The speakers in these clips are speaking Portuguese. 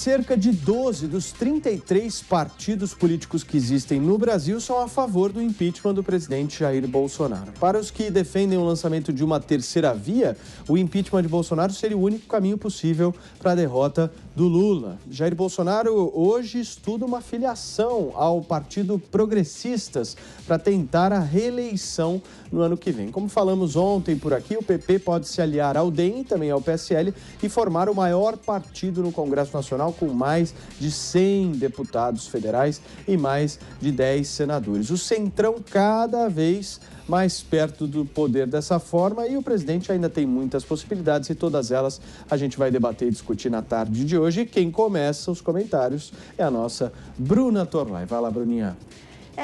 Cerca de 12 dos 33 partidos políticos que existem no Brasil são a favor do impeachment do presidente Jair Bolsonaro. Para os que defendem o lançamento de uma terceira via, o impeachment de Bolsonaro seria o único caminho possível para a derrota do Lula. Jair Bolsonaro hoje estuda uma filiação ao Partido Progressistas para tentar a reeleição no ano que vem. Como falamos ontem por aqui, o PP pode se aliar ao DEM e também ao PSL e formar o maior partido no Congresso Nacional com mais de 100 deputados federais e mais de 10 senadores. O Centrão cada vez mais perto do poder dessa forma e o presidente ainda tem muitas possibilidades e todas elas a gente vai debater e discutir na tarde de hoje. E quem começa os comentários é a nossa Bruna Torlai. Vai lá, Bruninha.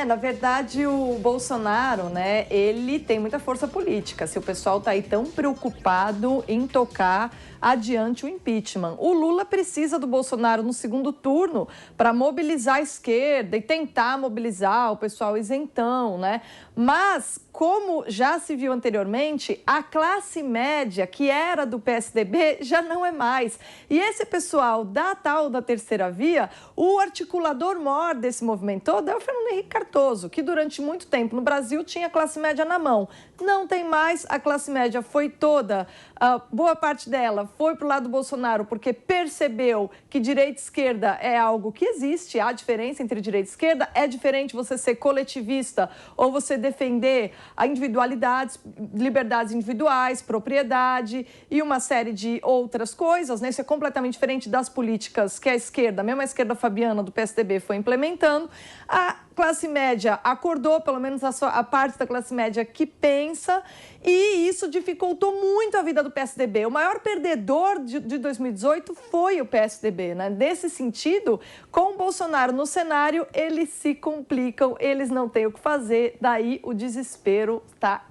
Na verdade, o Bolsonaro, né, ele tem muita força política. Se o pessoal está aí tão preocupado em tocar adiante o impeachment. O Lula precisa do Bolsonaro no segundo turno para mobilizar a esquerda e tentar mobilizar o pessoal isentão, né? Mas, como já se viu anteriormente, a classe média, que era do PSDB, já não é mais. E esse pessoal da tal da terceira via, o articulador maior desse movimento todo é o Fernando Henrique Cardoso, que durante muito tempo no Brasil tinha a classe média na mão. Não tem mais, a classe média foi toda, boa parte dela foi para o lado do Bolsonaro porque percebeu que direita e esquerda é algo que existe, há diferença entre direita e esquerda, é diferente você ser coletivista ou você defender a individualidades, liberdades individuais, propriedade e uma série de outras coisas, né? Isso é completamente diferente das políticas que a esquerda, mesmo a esquerda fabiana do PSDB foi implementando. A classe média acordou, pelo menos a parte da classe média que pensa, e isso dificultou muito a vida do PSDB. O maior perdedor de 2018 foi o PSDB, né? Nesse sentido, com o Bolsonaro no cenário, eles se complicam, eles não têm o que fazer, daí o desespero está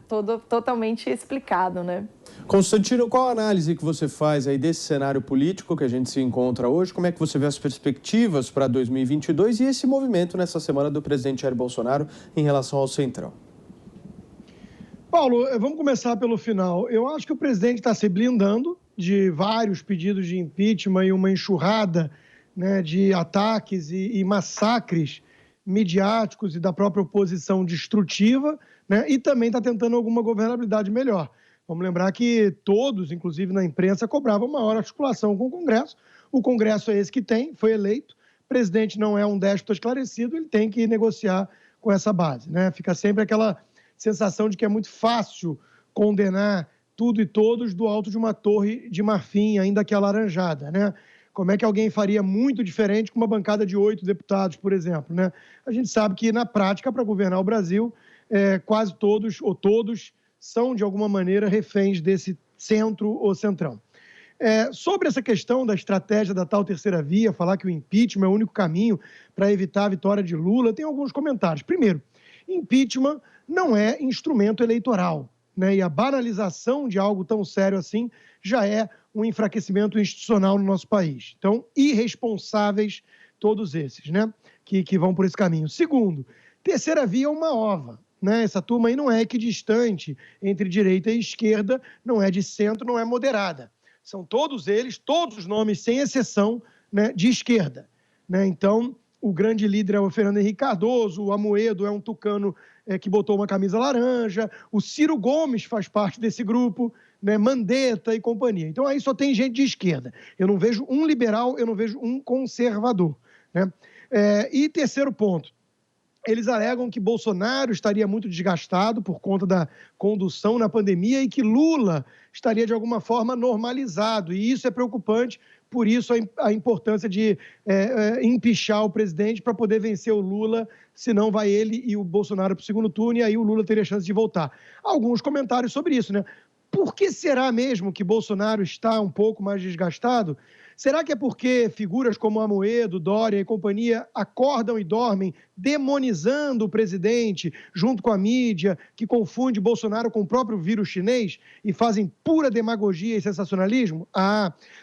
totalmente explicado, né? Constantino, qual a análise que você faz aí desse cenário político que a gente se encontra hoje? Como é que você vê as perspectivas para 2022 e esse movimento nessa semana do presidente Jair Bolsonaro em relação ao Centrão? Paulo, vamos começar pelo final. Eu acho que o presidente está se blindando de vários pedidos de impeachment e uma enxurrada, né, de ataques e massacres midiáticos e da própria oposição destrutiva, né, e também está tentando alguma governabilidade melhor. Vamos lembrar que todos, inclusive na imprensa, cobravam maior articulação com o Congresso. O Congresso é esse que tem, foi eleito. O presidente não é um déspota esclarecido, ele tem que negociar com essa base, né? Fica sempre aquela sensação de que é muito fácil condenar tudo e todos do alto de uma torre de marfim, ainda que alaranjada, né? Como é que alguém faria muito diferente com uma bancada de 8 deputados, por exemplo, né? A gente sabe que, na prática, para governar o Brasil, quase todos ou todos são, de alguma maneira, reféns desse centro ou centrão. Sobre essa questão da estratégia da tal terceira via, falar que o impeachment é o único caminho para evitar a vitória de Lula, tem alguns comentários. Primeiro, impeachment não é instrumento eleitoral, né? E a banalização de algo tão sério assim já é um enfraquecimento institucional no nosso país. Então, irresponsáveis todos esses, né? Que vão por esse caminho. Segundo, terceira via é uma ova, né? Essa turma aí não é equidistante entre direita e esquerda, não é de centro, não é moderada. São todos eles, todos os nomes, sem exceção, né, de esquerda, né? Então, o grande líder é o Fernando Henrique Cardoso, o Amoedo é um tucano que botou uma camisa laranja, o Ciro Gomes faz parte desse grupo, né, Mandetta e companhia. Então, aí só tem gente de esquerda. Eu não vejo um liberal, eu não vejo um conservador, né? E terceiro ponto, eles alegam que Bolsonaro estaria muito desgastado por conta da condução na pandemia e que Lula estaria, de alguma forma, normalizado. E isso é preocupante, por isso a importância de empichar o presidente para poder vencer o Lula, senão vai ele e o Bolsonaro para o segundo turno e aí o Lula teria chance de voltar. Alguns comentários sobre isso, né? Por que será mesmo que Bolsonaro está um pouco mais desgastado? Será que é porque figuras como Amoedo, Dória e companhia acordam e dormem demonizando o presidente junto com a mídia, que confunde Bolsonaro com o próprio vírus chinês e fazem pura demagogia e sensacionalismo?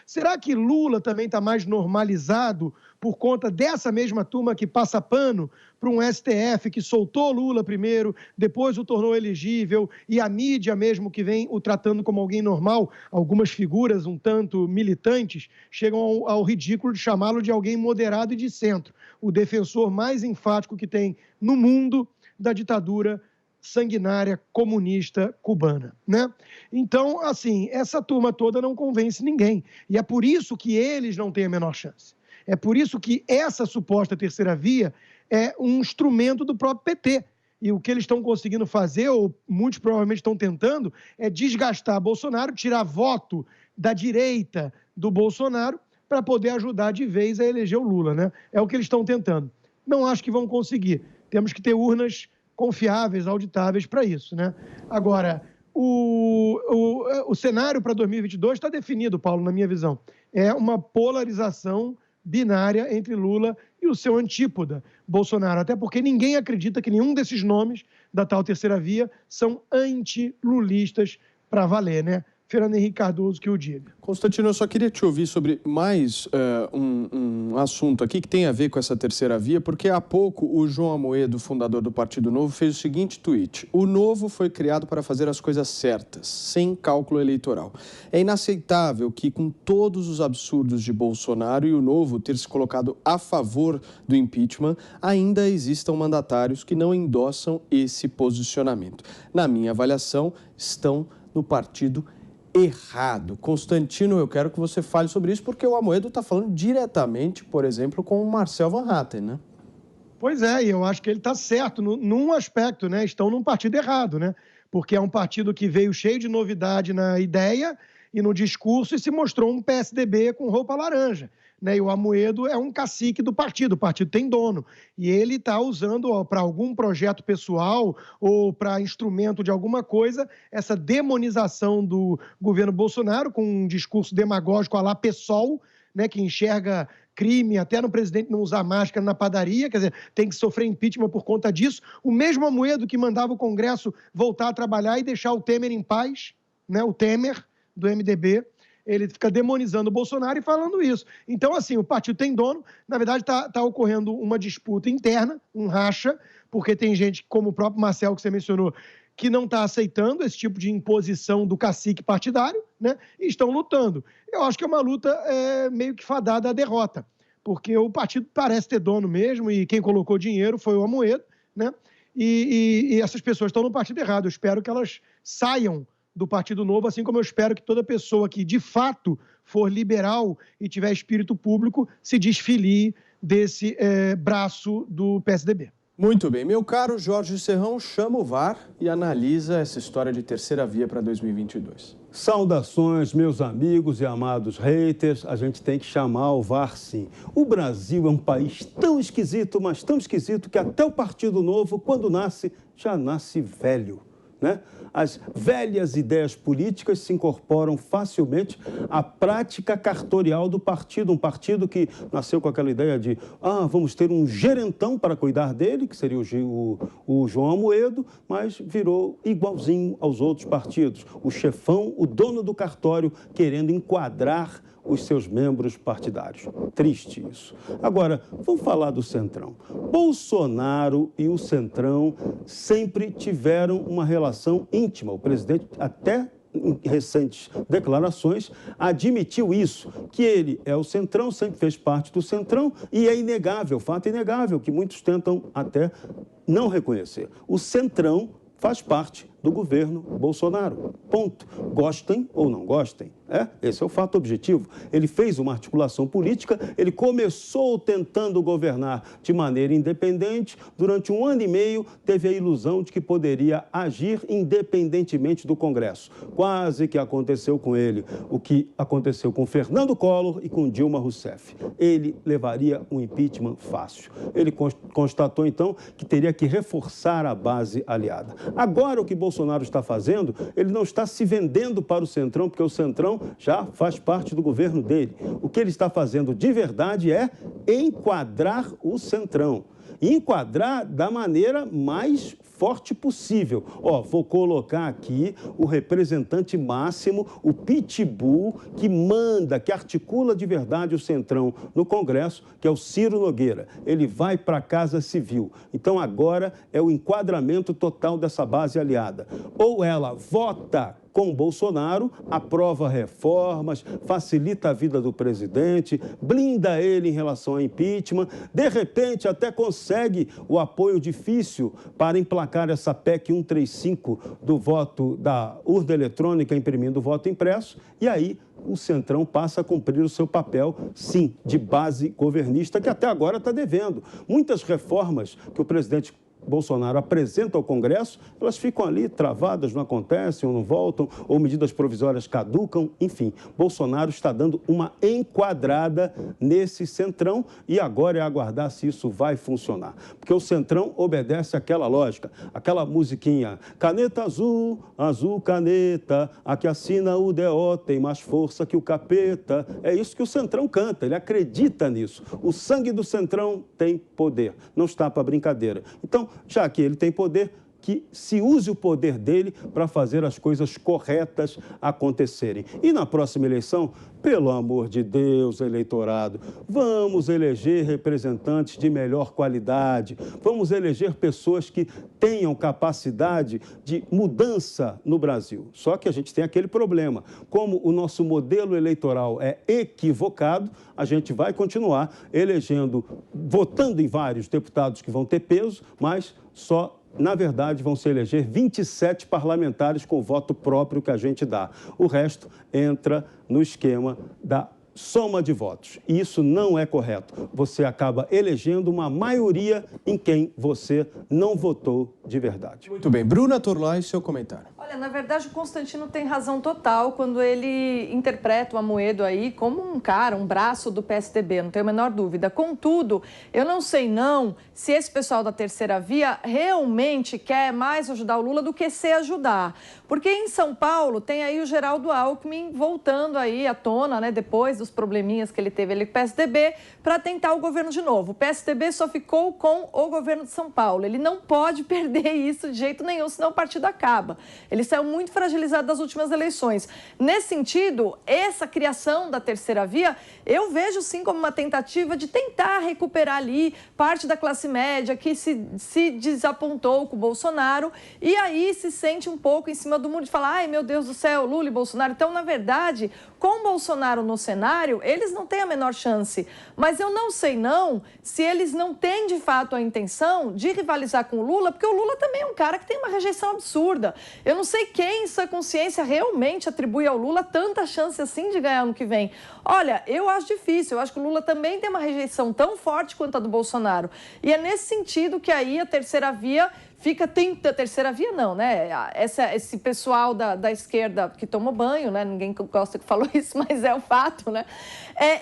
Será que Lula também está mais normalizado por conta dessa mesma turma que passa pano para um STF que soltou Lula primeiro, depois o tornou elegível, e a mídia mesmo que vem o tratando como alguém normal, algumas figuras um tanto militantes chegam ao ridículo de chamá-lo de alguém moderado e de centro, o defensor mais enfático que tem no mundo da ditadura sanguinária comunista cubana, né? Então, assim, essa turma toda não convence ninguém. E é por isso que eles não têm a menor chance. É por isso que essa suposta terceira via é um instrumento do próprio PT. E o que eles estão conseguindo fazer, ou muitos provavelmente estão tentando, é desgastar Bolsonaro, tirar voto da direita do Bolsonaro para poder ajudar de vez a eleger o Lula, né? É o que eles estão tentando. Não acho que vão conseguir. Temos que ter urnas confiáveis, auditáveis para isso, né? Agora, o cenário para 2022 está definido, Paulo, na minha visão. É uma polarização binária entre Lula e o seu antípoda, Bolsonaro. Até porque ninguém acredita que nenhum desses nomes da tal terceira via são anti-lulistas para valer, né? Fernando Henrique Cardoso que o diga. Constantino, eu só queria te ouvir sobre mais um assunto aqui que tem a ver com essa terceira via, porque há pouco o João Amoedo, fundador do Partido Novo, fez o seguinte tweet: o Novo foi criado para fazer as coisas certas, sem cálculo eleitoral. É inaceitável que, com todos os absurdos de Bolsonaro e o Novo ter se colocado a favor do impeachment, ainda existam mandatários que não endossam esse posicionamento. Na minha avaliação, estão no partido errado. Constantino, eu quero que você fale sobre isso, porque o Amoedo está falando diretamente, por exemplo, com o Marcel Van Hatten, né? Pois é, e eu acho que ele está certo num aspecto, né? Estão num partido errado, né? Porque é um partido que veio cheio de novidade na ideia e no discurso e se mostrou um PSDB com roupa laranja, né? E o Amoedo é um cacique do partido, o partido tem dono. E ele está usando para algum projeto pessoal ou para instrumento de alguma coisa essa demonização do governo Bolsonaro com um discurso demagógico à la PSOL, né? Que enxerga crime até no presidente não usar máscara na padaria, quer dizer, tem que sofrer impeachment por conta disso. O mesmo Amoedo que mandava o Congresso voltar a trabalhar e deixar o Temer em paz, né? O Temer do MDB. Ele fica demonizando o Bolsonaro e falando isso. Então, assim, o partido tem dono. Na verdade, está ocorrendo uma disputa interna, um racha, porque tem gente, como o próprio Marcel, que você mencionou, que não está aceitando esse tipo de imposição do cacique partidário, né? E estão lutando. Eu acho que é uma luta meio que fadada à derrota, porque o partido parece ter dono mesmo e quem colocou dinheiro foi o Amoedo, né? E essas pessoas estão no partido errado. Eu espero que elas saiam do Partido Novo, assim como eu espero que toda pessoa que de fato for liberal e tiver espírito público se desfilie desse braço do PSDB. Muito bem. Meu caro Jorge Serrão, chama o VAR e analisa essa história de terceira via para 2022. Saudações, meus amigos e amados haters. A gente tem que chamar o VAR, sim. O Brasil é um país tão esquisito, mas tão esquisito, que até o Partido Novo, quando nasce, já nasce velho, né? As velhas ideias políticas se incorporam facilmente à prática cartorial do partido, um partido que nasceu com aquela ideia de vamos ter um gerentão para cuidar dele, que seria o João Amoedo, mas virou igualzinho aos outros partidos. O chefão, o dono do cartório, querendo enquadrar os seus membros partidários. Triste isso. Agora, vamos falar do Centrão. Bolsonaro e o Centrão sempre tiveram uma relação íntima. O presidente, até em recentes declarações, admitiu isso, que ele é o Centrão, sempre fez parte do Centrão, e é inegável, fato inegável, que muitos tentam até não reconhecer. O Centrão faz parte do governo Bolsonaro. Ponto. Gostem ou não gostem. Esse é o fato objetivo. Ele fez uma articulação política, ele começou tentando governar de maneira independente, durante 1 ano e meio teve a ilusão de que poderia agir independentemente do Congresso. Quase que aconteceu com ele o que aconteceu com Fernando Collor e com Dilma Rousseff. Ele levaria um impeachment fácil. Ele constatou, então, que teria que reforçar a base aliada. Agora, o que Bolsonaro está fazendo, ele não está se vendendo para o Centrão, porque o Centrão já faz parte do governo dele. O que ele está fazendo de verdade é enquadrar o Centrão. e enquadrar da maneira mais forte possível. Ó, vou colocar aqui o representante máximo, o pitbull, que manda, que articula de verdade o Centrão no Congresso, que é o Ciro Nogueira. Ele vai para a Casa Civil. Então, agora é o enquadramento total dessa base aliada. Ou ela vota com Bolsonaro, aprova reformas, facilita a vida do presidente, blinda ele em relação ao impeachment, de repente até consegue o apoio difícil para emplacar essa PEC 135 do voto da urna eletrônica imprimindo o voto impresso, e aí o Centrão passa a cumprir o seu papel, sim, de base governista, que até agora está devendo. Muitas reformas que o presidente Bolsonaro apresenta ao Congresso, elas ficam ali travadas, não acontecem ou não voltam, ou medidas provisórias caducam, enfim. Bolsonaro está dando uma enquadrada nesse Centrão e agora é aguardar se isso vai funcionar. Porque o Centrão obedece àquela lógica, aquela musiquinha, caneta azul, azul caneta, a que assina o D.O. tem mais força que o capeta. É isso que o Centrão canta, ele acredita nisso. O sangue do Centrão tem poder, não está para brincadeira. Então, já que ele tem poder, que se use o poder dele para fazer as coisas corretas acontecerem. E na próxima eleição, pelo amor de Deus, eleitorado, vamos eleger representantes de melhor qualidade, vamos eleger pessoas que tenham capacidade de mudança no Brasil. Só que a gente tem aquele problema, como o nosso modelo eleitoral é equivocado, a gente vai continuar elegendo, votando em vários deputados que vão ter peso, mas só na verdade, vão se eleger 27 parlamentares com voto próprio que a gente dá. O resto entra no esquema da soma de votos. E isso não é correto. Você acaba elegendo uma maioria em quem você não votou de verdade. Muito bem. Bruna Torlai, seu comentário. Olha, na verdade, o Constantino tem razão total quando ele interpreta o Amoedo aí como um cara, um braço do PSDB, não tenho a menor dúvida. Contudo, eu não sei não se esse pessoal da terceira via realmente quer mais ajudar o Lula do que se ajudar. Porque em São Paulo tem aí o Geraldo Alckmin voltando aí à tona, né, depois dos probleminhas que ele teve ali com o PSDB, para tentar o governo de novo. O PSDB só ficou com o governo de São Paulo. Ele não pode perder isso de jeito nenhum, senão o partido acaba. Ele saiu muito fragilizado das últimas eleições. Nesse sentido, essa criação da terceira via, eu vejo sim como uma tentativa de tentar recuperar ali parte da classe média que se desapontou com o Bolsonaro e aí se sente um pouco em cima do muro de falar, ai meu Deus do céu, Lula e Bolsonaro. Então, na verdade, com o Bolsonaro no cenário, eles não têm a menor chance. Mas eu não sei não se eles não têm de fato a intenção de rivalizar com o Lula, porque o Lula também é um cara que tem uma rejeição absurda. Eu não sei quem, em sua consciência, realmente atribui ao Lula tanta chance assim de ganhar ano que vem. Olha, eu acho difícil. Eu acho que o Lula também tem uma rejeição tão forte quanto a do Bolsonaro. E é nesse sentido que aí a terceira via fica tentando... Terceira via não, né? Esse pessoal da esquerda que tomou banho, né? Ninguém gosta que falou isso, mas é o fato, né?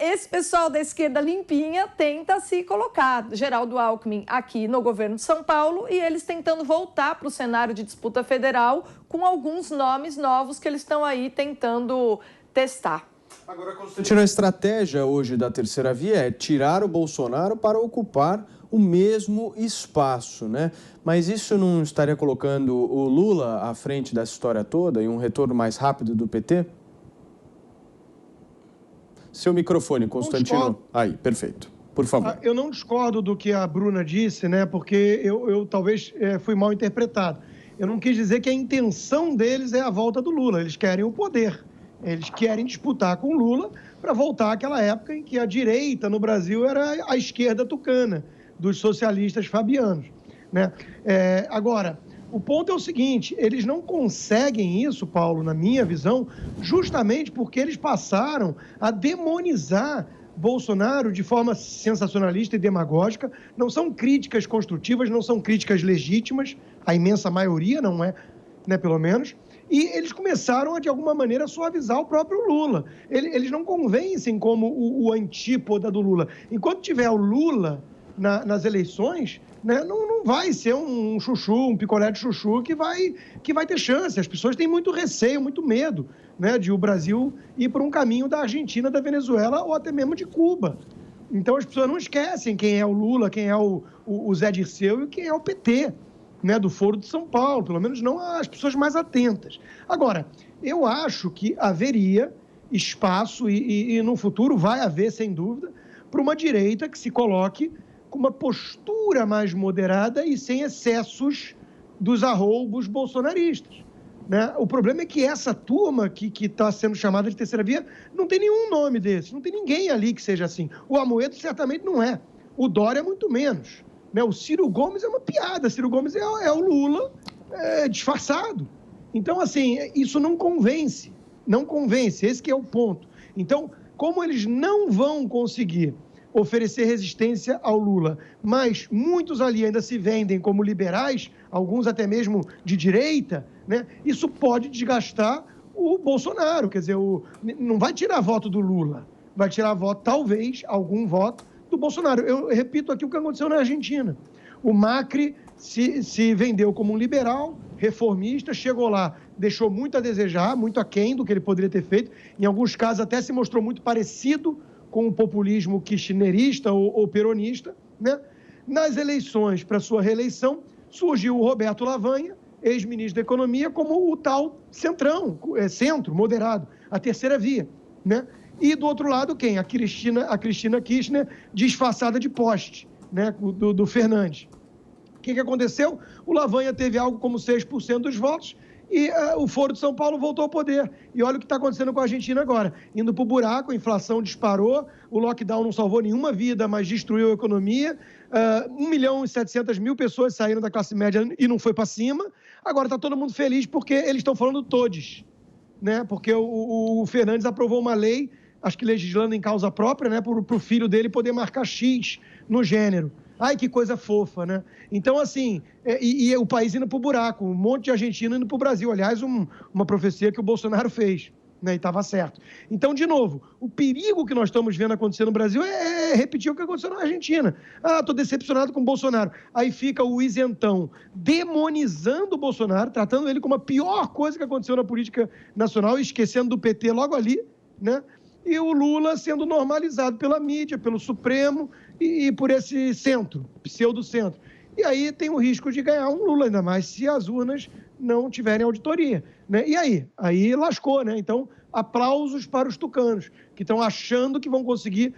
Esse pessoal da esquerda limpinha tenta se colocar. Geraldo Alckmin aqui no governo de São Paulo e eles tentando voltar para o cenário de disputa federal com alguns nomes novos que eles estão aí tentando testar. Agora, Constantino, a estratégia hoje da terceira via é tirar o Bolsonaro para ocupar o mesmo espaço, né? Mas isso não estaria colocando o Lula à frente dessa história toda e um retorno mais rápido do PT? Seu microfone, Constantino. Aí, perfeito. Por favor. Eu não discordo do que a Bruna disse, né? Porque eu talvez fui mal interpretado. Eu não quis dizer que a intenção deles é a volta do Lula. Eles querem o poder. Eles querem disputar com o Lula para voltar àquela época em que a direita no Brasil era a esquerda tucana, dos socialistas fabianos, né? Agora, o ponto é o seguinte, eles não conseguem isso, Paulo, na minha visão, justamente porque eles passaram a demonizar Bolsonaro de forma sensacionalista e demagógica. Não são críticas construtivas, não são críticas legítimas, a imensa maioria não é, né, pelo menos. E eles começaram a, de alguma maneira, suavizar o próprio Lula. Eles não convencem como o antípoda do Lula. Enquanto tiver o Lula nas eleições, né, não vai ser um chuchu, um picolé de chuchu que vai ter chance. As pessoas têm muito receio, muito medo, né, de o Brasil ir por um caminho da Argentina, da Venezuela ou até mesmo de Cuba. Então as pessoas não esquecem quem é o Lula, quem é o Zé Dirceu e quem é o PT, né, do Foro de São Paulo, pelo menos não as pessoas mais atentas. Agora, eu acho que haveria espaço e no futuro vai haver, sem dúvida, para uma direita que se coloque com uma postura mais moderada e sem excessos dos arroubos bolsonaristas, né? O problema é que essa turma que está sendo chamada de terceira via não tem nenhum nome desse, não tem ninguém ali que seja assim. O Amoedo certamente não é, o Dória muito menos, né? O Ciro Gomes é uma piada, Ciro Gomes é o Lula disfarçado. Então, assim, isso não convence, esse que é o ponto. Então, como eles não vão conseguir oferecer resistência ao Lula, mas muitos ali ainda se vendem como liberais, alguns até mesmo de direita, né? Isso pode desgastar o Bolsonaro, quer dizer, não vai tirar voto do Lula, vai tirar voto, talvez, algum voto do Bolsonaro. Eu repito aqui o que aconteceu na Argentina. O Macri se vendeu como um liberal, reformista, chegou lá, deixou muito a desejar, muito aquém do que ele poderia ter feito, em alguns casos até se mostrou muito parecido com o populismo kirchnerista ou peronista, né? Nas eleições para sua reeleição, surgiu o Roberto Lavagna, ex-ministro da Economia, como o tal centro, moderado, a terceira via, né? E do outro lado, quem? A Cristina Kirchner, disfarçada de poste, né? do Fernandes. O que aconteceu? O Lavagna teve algo como 6% dos votos, e o Foro de São Paulo voltou ao poder. E olha o que está acontecendo com a Argentina agora. Indo para o buraco, a inflação disparou, o lockdown não salvou nenhuma vida, mas destruiu a economia. 1.700.000 pessoas saíram da classe média e não foi para cima. Agora está todo mundo feliz porque eles estão falando todos, né? Porque o Fernandes aprovou uma lei, acho que legislando em causa própria, né? Para o filho dele poder marcar X no gênero. Ai, que coisa fofa, né? Então, assim, e o país indo para o buraco, um monte de argentino indo para o Brasil. Aliás, uma profecia que o Bolsonaro fez, né? E estava certo. Então, de novo, o perigo que nós estamos vendo acontecer no Brasil é repetir o que aconteceu na Argentina. Ah, estou decepcionado com o Bolsonaro. Aí fica o isentão demonizando o Bolsonaro, tratando ele como a pior coisa que aconteceu na política nacional, esquecendo do PT logo ali, né? E o Lula sendo normalizado pela mídia, pelo Supremo e por esse centro, pseudo-centro. E aí tem o risco de ganhar um Lula, ainda mais se as urnas não tiverem auditoria, né? E aí? Aí lascou, né? Então, aplausos para os tucanos, que estão achando que vão conseguir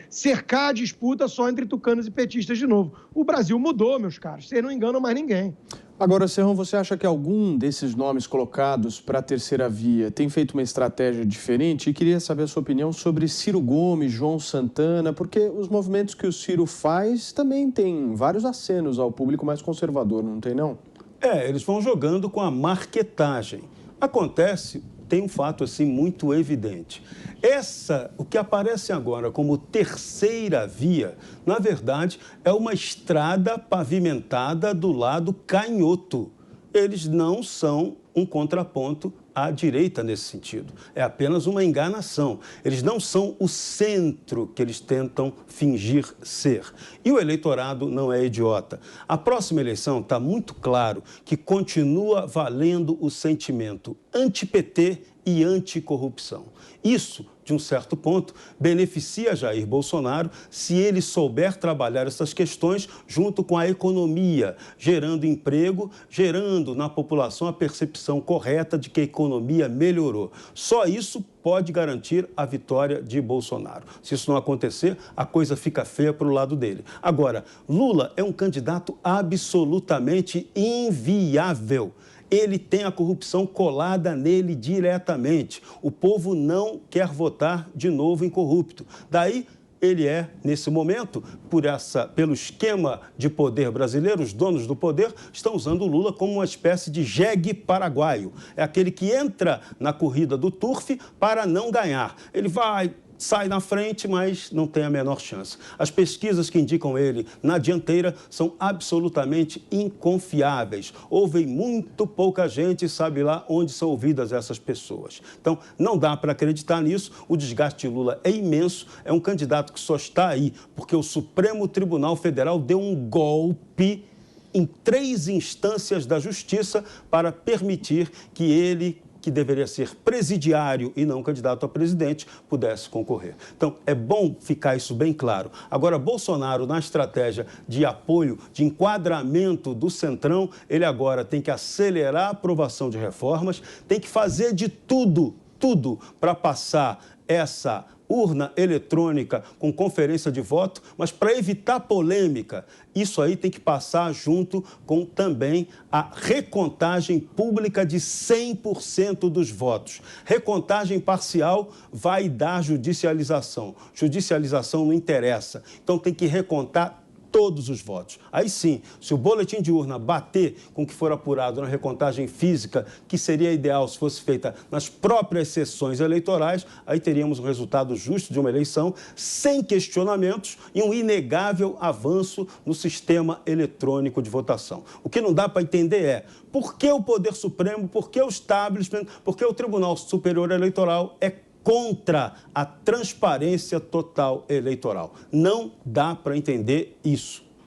cercar a disputa só entre tucanos e petistas de novo. O Brasil mudou, meus caros, vocês não enganam mais ninguém. Agora, Serrão, você acha que algum desses nomes colocados para a terceira via tem feito uma estratégia diferente? E queria saber a sua opinião sobre Ciro Gomes, João Santana, porque os movimentos que o Ciro faz também têm vários acenos ao público mais conservador, não tem não? Eles vão jogando com a marquetagem. Acontece, tem um fato assim muito evidente. O que aparece agora como terceira via, na verdade, é uma estrada pavimentada do lado canhoto. Eles não são um contraponto à direita nesse sentido. É apenas uma enganação. Eles não são o centro que eles tentam fingir ser. E o eleitorado não é idiota. A próxima eleição está muito claro que continua valendo o sentimento anti-PT e anticorrupção. Isso, de um certo ponto, beneficia Jair Bolsonaro se ele souber trabalhar essas questões junto com a economia, gerando emprego, gerando na população a percepção correta de que a economia melhorou. Só isso pode garantir a vitória de Bolsonaro. Se isso não acontecer, a coisa fica feia para o lado dele. Agora, Lula é um candidato absolutamente inviável. Ele tem a corrupção colada nele diretamente. O povo não quer votar de novo em corrupto. Daí, ele é, nesse momento, pelo esquema de poder brasileiro, os donos do poder estão usando o Lula como uma espécie de jegue paraguaio. É aquele que entra na corrida do turf para não ganhar. Ele sai na frente, mas não tem a menor chance. As pesquisas que indicam ele na dianteira são absolutamente inconfiáveis. Ouvem muito pouca gente e sabe lá onde são ouvidas essas pessoas. Então, não dá para acreditar nisso. O desgaste de Lula é imenso. É um candidato que só está aí porque o Supremo Tribunal Federal deu um golpe em 3 instâncias da Justiça para permitir que ele que deveria ser presidiário e não candidato a presidente, pudesse concorrer. Então, é bom ficar isso bem claro. Agora, Bolsonaro, na estratégia de apoio, de enquadramento do Centrão, ele agora tem que acelerar a aprovação de reformas, tem que fazer de tudo para passar essa urna eletrônica com conferência de voto, mas para evitar polêmica, isso aí tem que passar junto com também a recontagem pública de 100% dos votos. Recontagem parcial vai dar judicialização. Judicialização não interessa. Então tem que recontar todos os votos. Aí sim, se o boletim de urna bater com o que for apurado na recontagem física, que seria ideal se fosse feita nas próprias sessões eleitorais, aí teríamos um resultado justo de uma eleição, sem questionamentos e um inegável avanço no sistema eletrônico de votação. O que não dá para entender é por que o Poder Supremo, por que o establishment, por que o Tribunal Superior Eleitoral é contra a transparência total eleitoral. Não dá para entender isso.